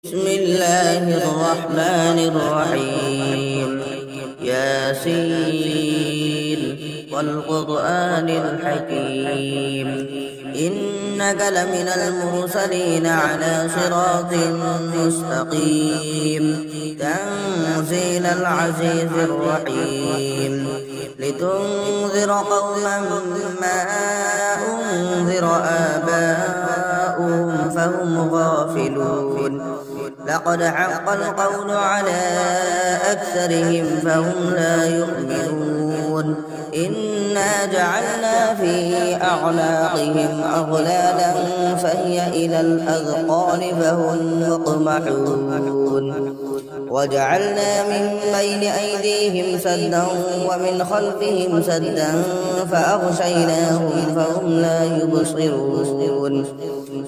بسم الله الرحمن الرحيم. ياسين والقرآن الحكيم إنك لمن المرسلين على صراط مستقيم تنزيل العزيز الرحيم لتنذر قوما ما أنذر آباؤهم فهم غافلون لقد حق القول على أكثرهم فهم لا يؤمنون إنا جعلنا في أعناقهم أغلالا فهي إلى الأذقان فهم مقمحون وجعلنا من بين أيديهم سدا ومن خلفهم سدا فأغشيناهم فهم لا يبصرون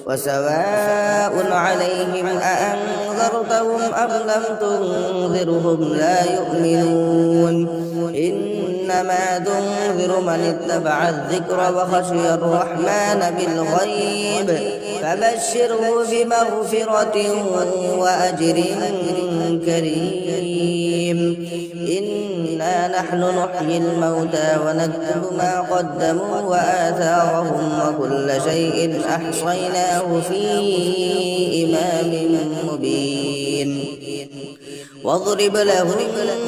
وسواء عليهم أأنذرتهم أم لم تنذرهم لا يؤمنون إنما تنذر من اتبع الذكر وخشي الرحمن بالغيب فبشره بمغفرة وأجر كريم إنا نحن نحيي الموتى ونكتب ما قدموا وآثارهم وكل شيء أحصيناه في إمام مبين واضرب لهم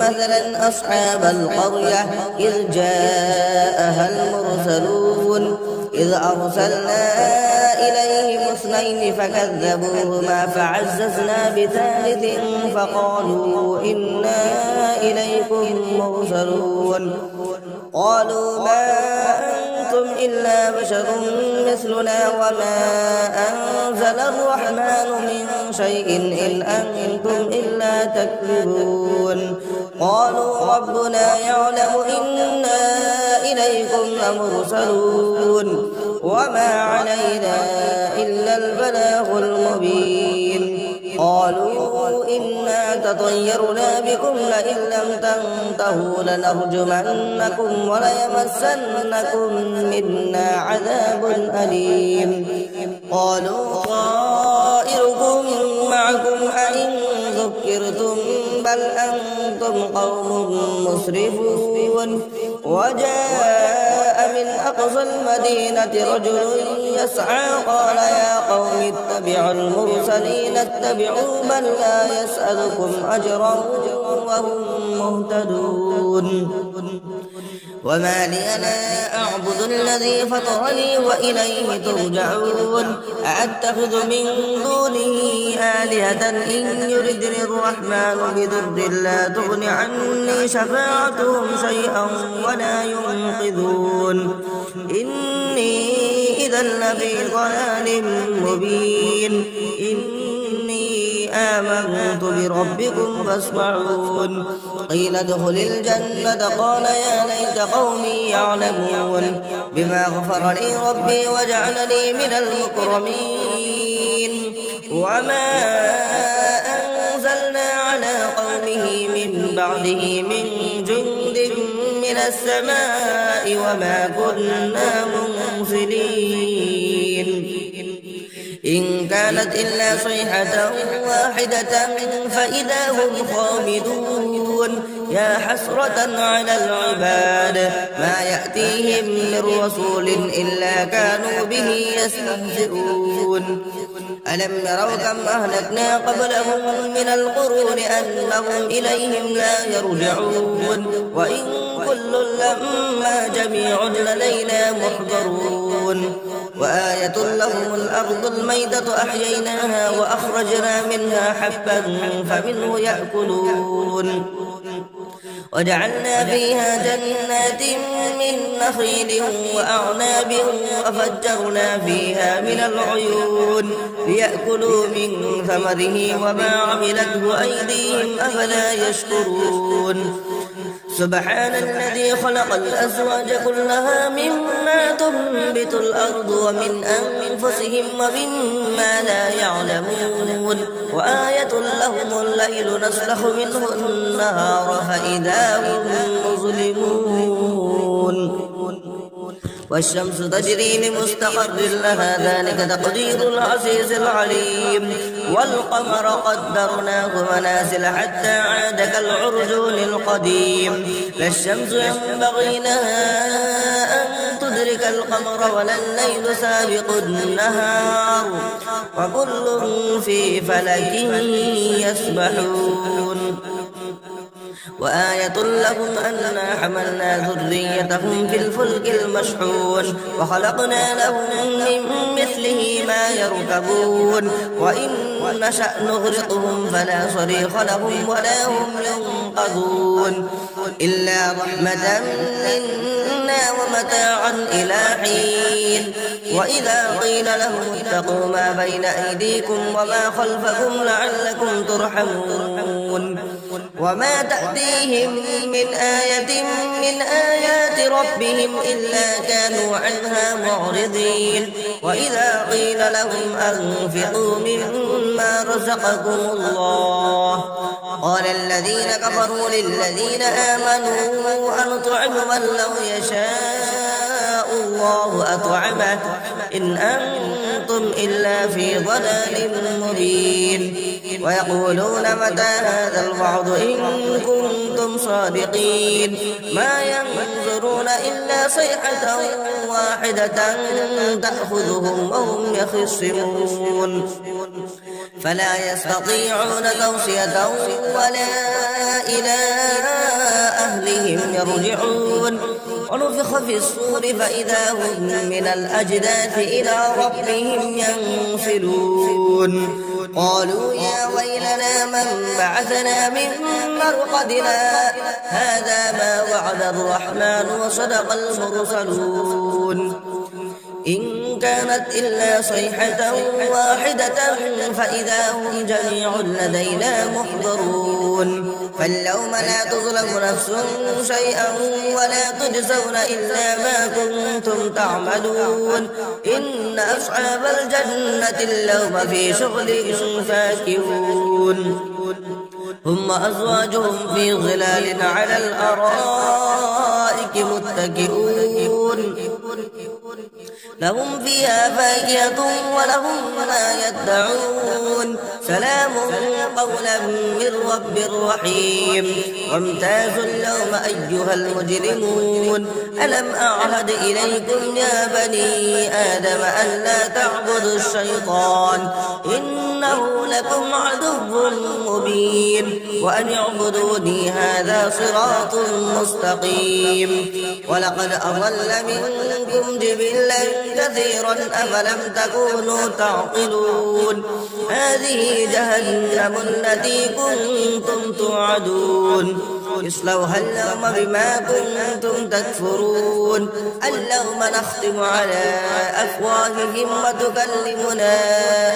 مثلا أصحاب القرية إذ جاءها المرسلون إذ أرسلنا إليهم اثنين فكذبوهما فعززنا بثالث فقالوا إنا إليكم مرسلون قالوا ما أنتم إلا بشر مثلنا وما أنزل الرحمن من شيء إن أنتم إلا تكذبون قالوا ربنا يعلم إنا إليكم لمرسلون وما علينا إلا البلاغ المبين قالوا إنا تطيرنا بكم لئن لم تنتهوا لنرجمنكم وليمسنكم منا عذاب أليم قالوا طائركم معكم أئن ذكرتم بل أنتم قوم مسرفون وجاء من أقصى المدينة رجل يسعى قال يا قوم اتبعوا المرسلين اتبعوا من لا يسألكم أجرا وهم مهتدون وما لي لا أعبد الذي فطرني وإليه ترجعون أأتخذ من دونه آلهة إن يردني الرحمن بضر لا تغن عني شفاعتهم شيئا ولا ينقذون إني إذا لفي ضلال مبين آمنت بربكم فاسمعون قيل ادخل الجنة قال يا ليت قومي يعلمون بما غفر لي ربي وجعلني من المكرمين وما أنزلنا على قومه من بعده من جند من السماء وما كنا منزلين إن كانت إلا صيحة واحدة فإذا هم خامدون يا حسرة على العباد ما يأتيهم من رسول إلا كانوا به يستهزئون ألم يروا كم أهلكنا قبلهم من القرون أنهم إليهم لا يرجعون وإن كل لما جميع لدينا محضرون وآية لهم الأرض الميتة أحييناها وأخرجنا منها حبا فمنه يأكلون وجعلنا فيها جنات من نخيل وأعناب وفجرنا فيها من العيون ليأكلوا من ثمره وما عملته أيديهم أفلا يشكرون سبحان الذي خلق الأزواج كلها مما تنبت الأرض ومن أنفسهم ومما لا يعلمون وآية لهم الليل نسلخ منه النهار فإذا هم مظلمون والشمس تجري لمستقر لها ذلك تقدير العزيز العليم والقمر قدرناه منازل حتى عاد كالعرجون القديم لا الشمس ينبغي لها أن تدرك القمر ولا الليل سابق النهار وكل في فلك يسبحون وآية لهم أنا حملنا ذريتهم في الفلك المشحون وخلقنا لهم من مثله ما يركبون وإن نشأ نغرقهم فلا صريخ لهم ولا هم ينقذون إلا رحمة منا ومتاعا إلى حين وإذا قيل لهم اتقوا ما بين أيديكم وما خلفكم لعلكم ترحمون وما تأتيهم من آية من آيات ربهم إلا كانوا عنها معرضين وإذا قيل لهم أنفقوا مما رزقكم الله قال الذين كفروا للذين آمنوا أنطعم من لو يشاء الله أطعمه إن أنتم إلا في ضلال مبين ويقولون متى هذا الوعد إن كنتم صادقين ما ينظرون إلا صيحة واحدة تأخذهم وهم يخصمون فلا يستطيعون توصية ولا إلى أهلهم يرجعون ونفخ في الصور فإذا هم من الأجداث إلى ربهم ينسلون قالوا يا ويلنا من بعثنا من مرقدنا هذا ما وعد الرحمن وصدق المرسلون إن كانت إلا صيحة واحدة فإذا هم جميع لدينا محضرون فاليوم لا تظلم نفس شيئا ولا تجزون إلا ما كنتم تعملون إن أصحاب الجنة اليوم في شغل فاكهون هم أزواجهم في ظلال على الأرائك متكئون لهم فيها فاكهة ولهم ما يدعون سلام قولا من رب رحيم وامتازوا اليوم أيها المجرمون ألم أعهد إليكم يا بني آدم أن لا تعبدوا الشيطان إنه لكم عدو مبين وأن اعبدوني هذا صراط مستقيم ولقد أضل منكم جبلا كثيرا أفلم تكونوا تعقلون هذه جهنم التي كنتم توعدون اصلوها اليوم بما كنتم تكفرون اليوم نختم على أفواههم وتكلمنا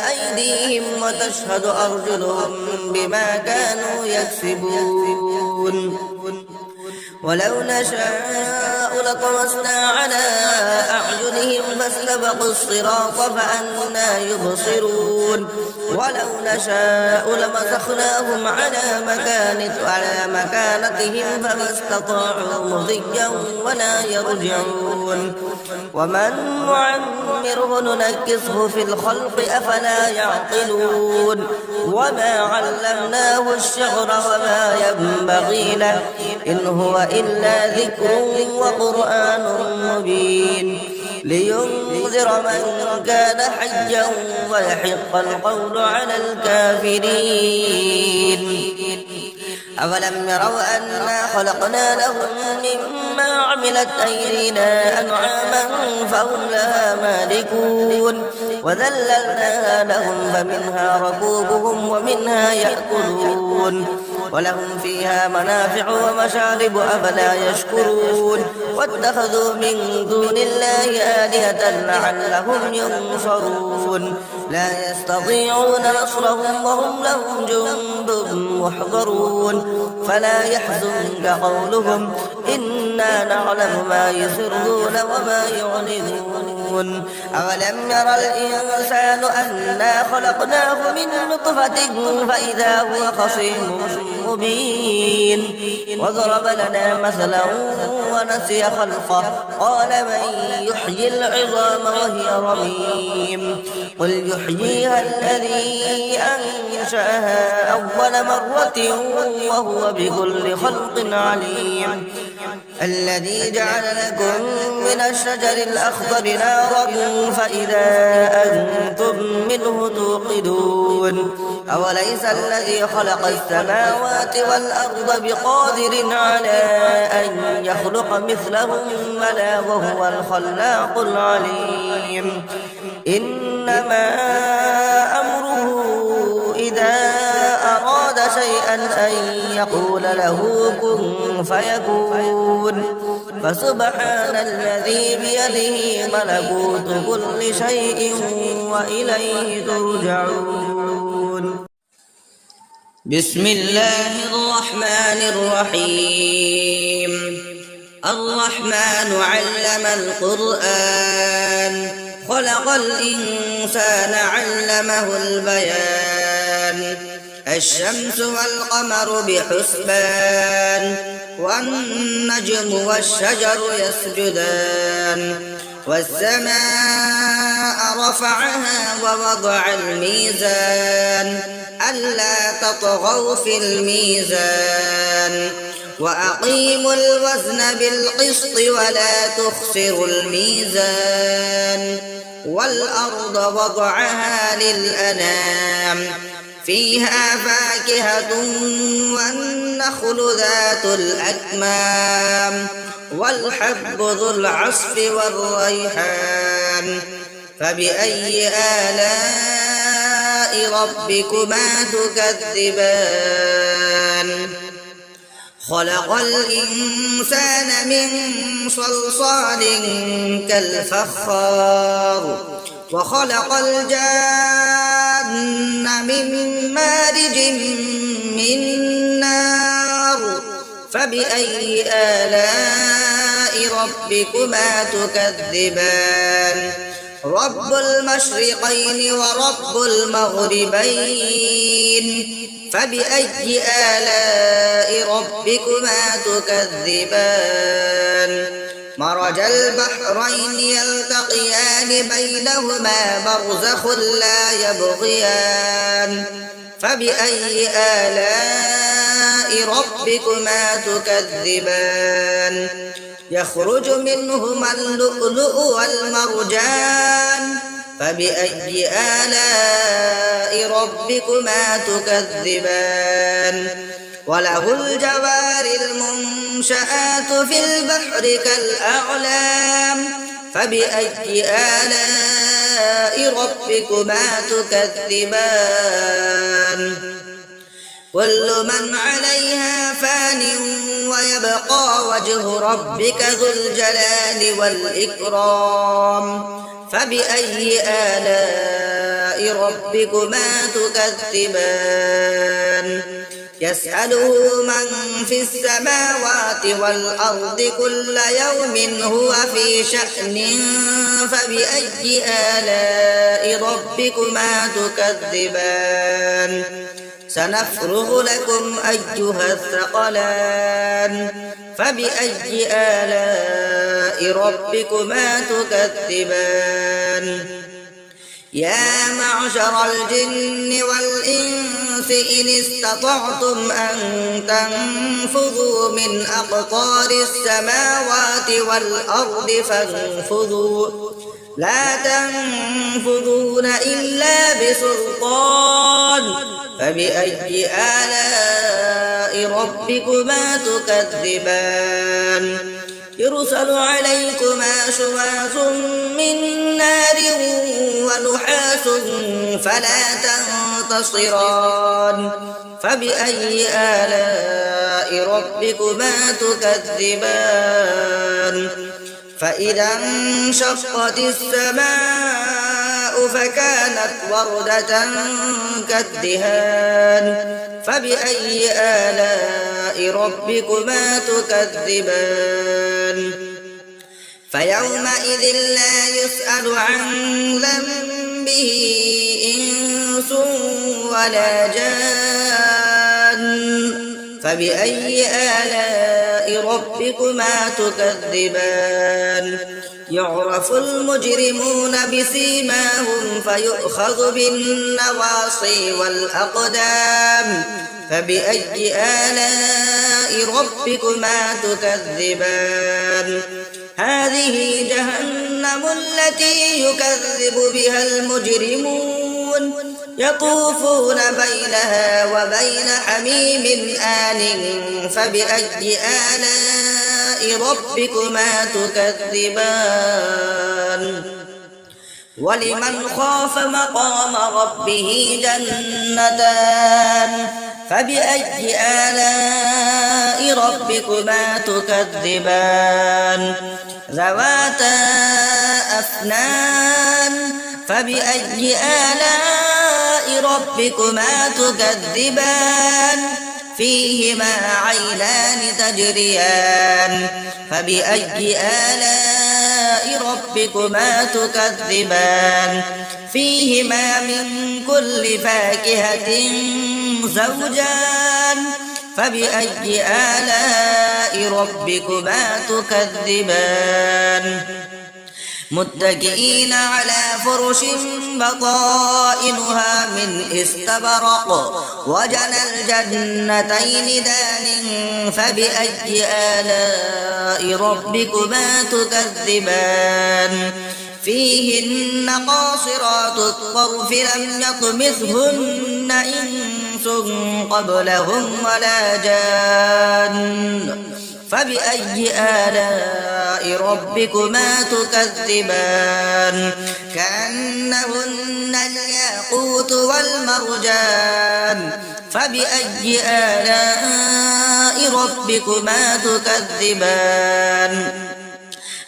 أيديهم وتشهد أرجلهم بما كانوا يكسبون ولو نشاء لطمسنا على أعينهم فاستبقوا الصراط فأنا يبصرون ولو نشاء لمسخناهم على مكانتهم فما استطاعوا مضيا ولا يرجعون ومن نعمره ننكسه في الخلق أفلا يعقلون وما علمناه الشعر وما ينبغي له إن هو إلا ذكر وقرآن مبين لينذر من كان حيا ويحق القول على الكافرين أولم يروا أنا خلقنا لهم مما عملت أيدينا أنعاما فهم لها مالكون وذللناها لهم فمنها ركوبهم ومنها يأكلون ولهم فيها منافع ومشارب أفلا يشكرون واتخذوا من دون الله آلهة لعلهم ينصرون لا يستطيعون نصرهم وهم لهم جند محضرون فلا يحزنك قولهم إن إنا نعلم ما يسرون وما يعلنون أولم ير الإنسان أنا خلقناه من نطفة فإذا هو خصيم مبين وضرب لنا مثلا ونسي خلقه قال من يحيي العظام وهي رميم قل يحييها الذي أنشأها أول مرة وهو بكل خلق عليم الذي جعل لكم من الشجر الأخضر نارا فإذا أنتم منه توقدون أوليس الذي خلق السماوات والأرض بقادر على أن يخلق مثلهم بلى وهو الخلاق العليم إنما أمره إذا أراد شيئا أن يقول له كن فيكون فسبحان الذي بيده ملكوت كل شيء وإليه ترجعون بسم الله الرحمن الرحيم الرحمن علم القرآن خلق الإنسان علمه البيان الشمس والقمر بحسبان والنجم والشجر يسجدان والسماء رفعها ووضع الميزان ألا تطغوا في الميزان وأقيموا الوزن بالقسط ولا تخسروا الميزان والأرض وضعها للأنام فيها فاكهة والنخل ذات الأكمام والحب ذو العصف والريحان فبأي آلاء ربكما تكذبان خلق الإنسان من صلصال كالفخار وخلق الجان من مارج من نار فبأي آلاء ربكما تكذبان رب المشرقين ورب المغربين فبأي آلاء ربكما تكذبان مرج البحرين يلتقيان بينهما برزخ لا يبغيان فبأي آلاء ربكما تكذبان يخرج منهما اللؤلؤ والمرجان فبأي آلاء ربكما تكذبان وله الجوار المنشآت في البحر كالأعلام فبأي آلاء ربكما تكذبان كل من عليها فان ويبقى وجه ربك ذو الجلال والإكرام فبأي آلاء ربكما تكذبان يسأله من في السماوات والأرض كل يوم هو في شأن فبأي آلاء ربكما تكذبان سنفرغ لكم أيها الثقلان فبأي آلاء ربكما تكذبان يا معشر الجن والإنس إن استطعتم أن تنفذوا من أقطار السماوات والأرض فانفذوا لا تنفذون إلا بسلطان فبأي آلاء ربكما تكذبان يرسل عليكما شواظ من نار ونحاس فلا تنتصران فبأي آلاء ربكما تكذبان فإذا انشقت السماء فكانت وردة كالدهان فبأي آلاء ربكما تكذبان فيومئذ لا يسأل عن ذنبه إنس ولا جان فبأي آلاء ربكما تكذبان يعرف المجرمون بسيماهم فيؤخذ بالنواصي والأقدام فبأي آلاء ربكما تكذبان هذه جهنم التي يكذب بها المجرمون يطوفون بينها وبين حميم آن فبأي آلاء ربكما تكذبان ولمن خاف مقام ربه جنتان فبأي آلاء ربكما تكذبان ذواتا أفنان فبأي آلاء ربكما تكذبان فيهما عينان تجريان فبأي آلاء ربكما تكذبان فيهما من كل فاكهة زوجان فبأي آلاء ربكما تكذبان متكئين على فرش بطائنها من استبرق وجنى الجنتين دان فبأي آلاء ربكما تكذبان فيهن قاصرات الطرف لم يطمثهن إنس قبلهم ولا جان فبأي آلاء ربكما تكذبان كأنهن الياقوت والمرجان فبأي آلاء ربكما تكذبان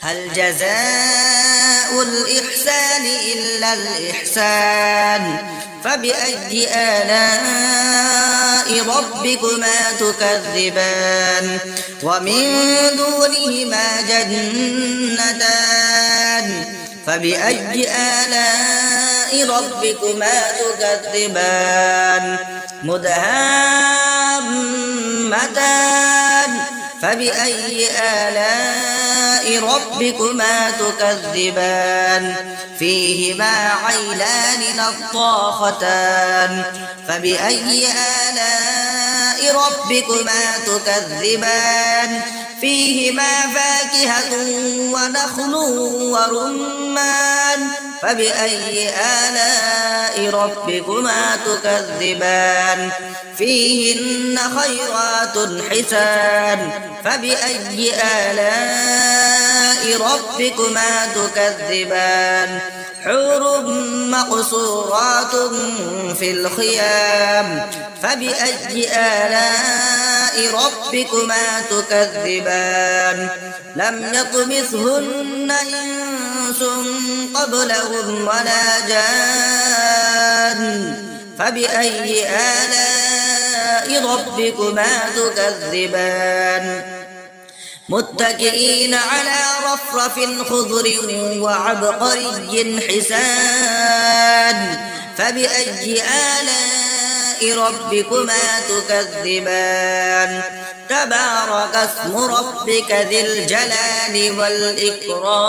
هل جزاء الإحسان إلا الإحسان فبأي آلاء ربكما تكذبان ومن دونهما جنتان فبأي آلاء ربكما تكذبان مدهامتان فبأي آلاء ربكما تكذبان فيهما عينان نضاختان فبأي آلاء ربكما تكذبان فيهما فاكهة ونخل ورمان فبأي آلاء ربكما تكذبان فيهن خيرات حسان فبأي آلاء ربكما تكذبان حور مقصورات في الخيام فبأي آلاء ربكما تكذبان لم يطمثهن إنس قبلهم ولا جان فبأي آلاء ربكما تكذبان متكئين على رفرف خضر وعبقري حسان فبأي آلاء ربكما تكذبان تبارك اسم ربك ذي الجلال والإكرام